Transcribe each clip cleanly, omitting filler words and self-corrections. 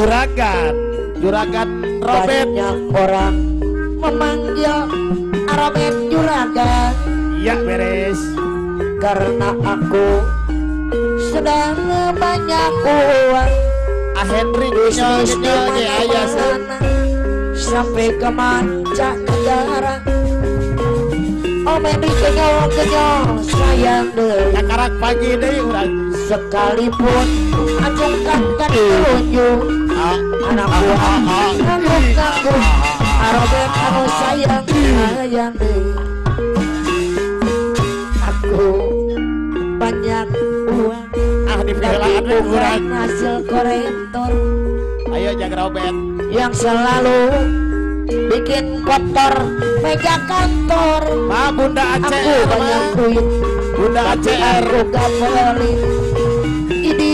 Juragan Robert. Banyak orang memanggil Robert Juragan. Iya beres. Karena aku sedang banyak uang. Henry Bisnis di ayah mana-mana sampai ke mancanegara. Om Henry kenyong sayang deh. Kakarak pagi deh urang. Sekalipun acungkan kan telunjuk anak buah nganggu Robert anu sayang deh. Aku banyak uang. Di pilaan bukan hasil korektor. Ayo Jang Robert Yang selalu bikin kotor meja kantor. Bunda Aceh. Aku banyak duit. Bunda Aceh. Aku gak pelit. Ini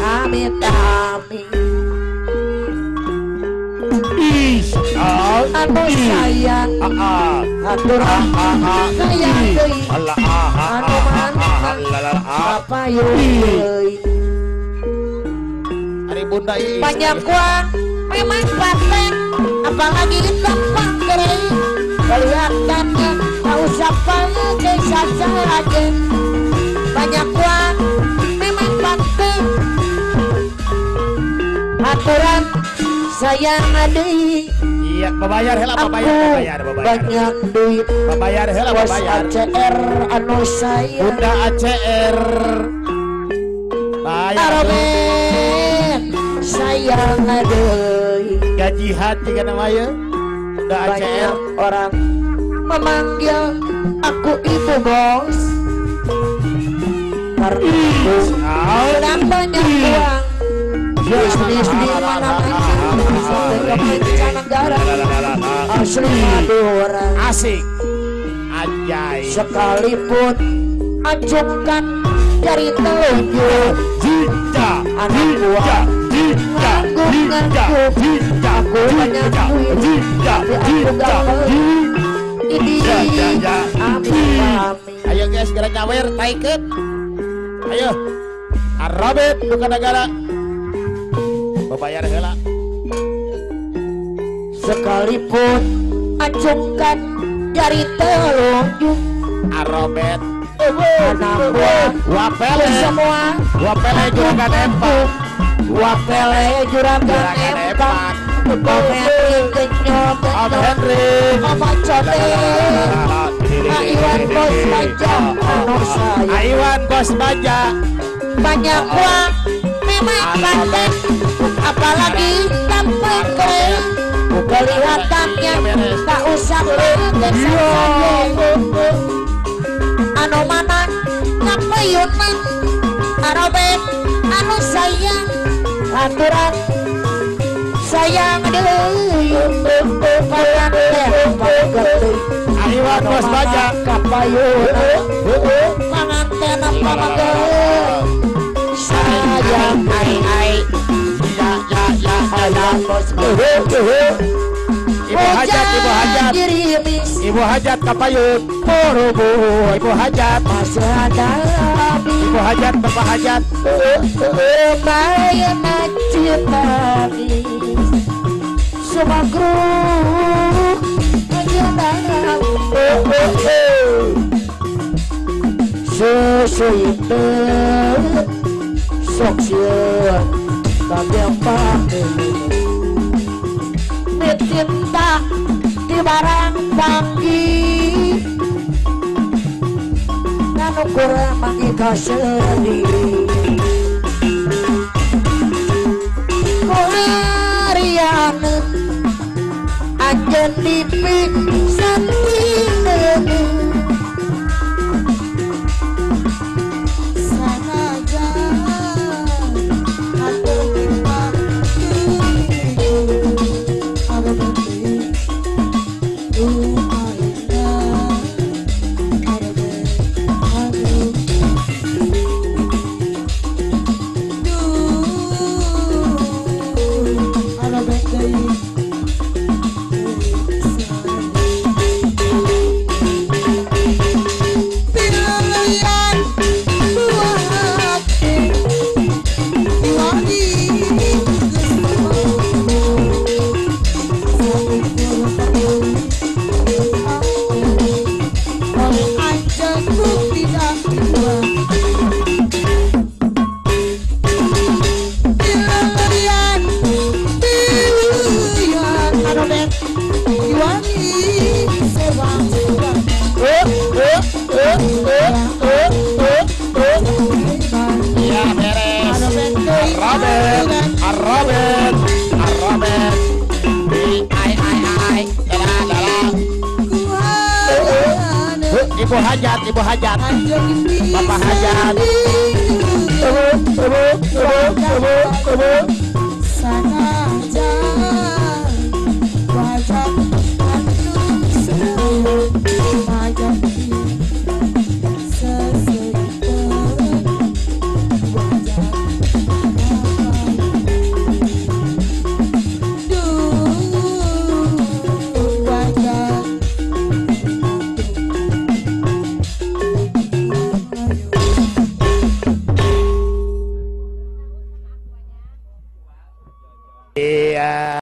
amit amit. Anu sayang atur sayang deui anu mana apa yeuy Ari Bunda ieu banyak uang memang paten apalagi gampang kering kelihatannya tak usah pakai saja banyak uang memang paten aturan sayang deui. Iya, babayar heula babayar. Banyak duit. Babayar heula babayar. ACR anu sayang. Bunda ACR. Bayar. Robert sayang deui. Gajihan juga namanya. Bunda ACR. Banyak orang memanggil aku ibu bos. Karena aku sedang banyak uang. Bisnis di mana-mana sampai ke mancanegara. Asli Madura. Asik. Anjay. Sekalipun acungkan jari telunjuk. Jika Anak buah nganggu aku banyak duit tapi aku gak pelit. Ini amin. Ayo guys, gerak nyawer, taikut. Ayo Robert bukan negara. Babayar heula. Sekalipun acungkan jari telunjuk Robert anak buah wapele semua wapele juragan empat wapele juragan empat Om Henry kenyong Om Henry Om Cote Iwan bos baja anu sayang Iwan bos baja banyak uang memang paten apalagi sampai kering kelihatannya tak usah pakai saja anu mana ngapayunan Robert anu sayang aturan sayang deui payan teh pageuy Iwan bos baja kapayuna panganten pageuy sayang ai ya bos Ibu hajat kapayun Porobo Ibu hajat masih ada Ibu hajat bapak hajat lumayan cinta semagru menyenangkan sesuai sok sieur kagempak cinta di barang panggih nanu kurang mangika sendiri kularian anjen dipi santin sanaja atur Ibu hajat, ibu hajat, bapak hajat. Sanaja wajah anu wajah seseorang wajah wajah Iya.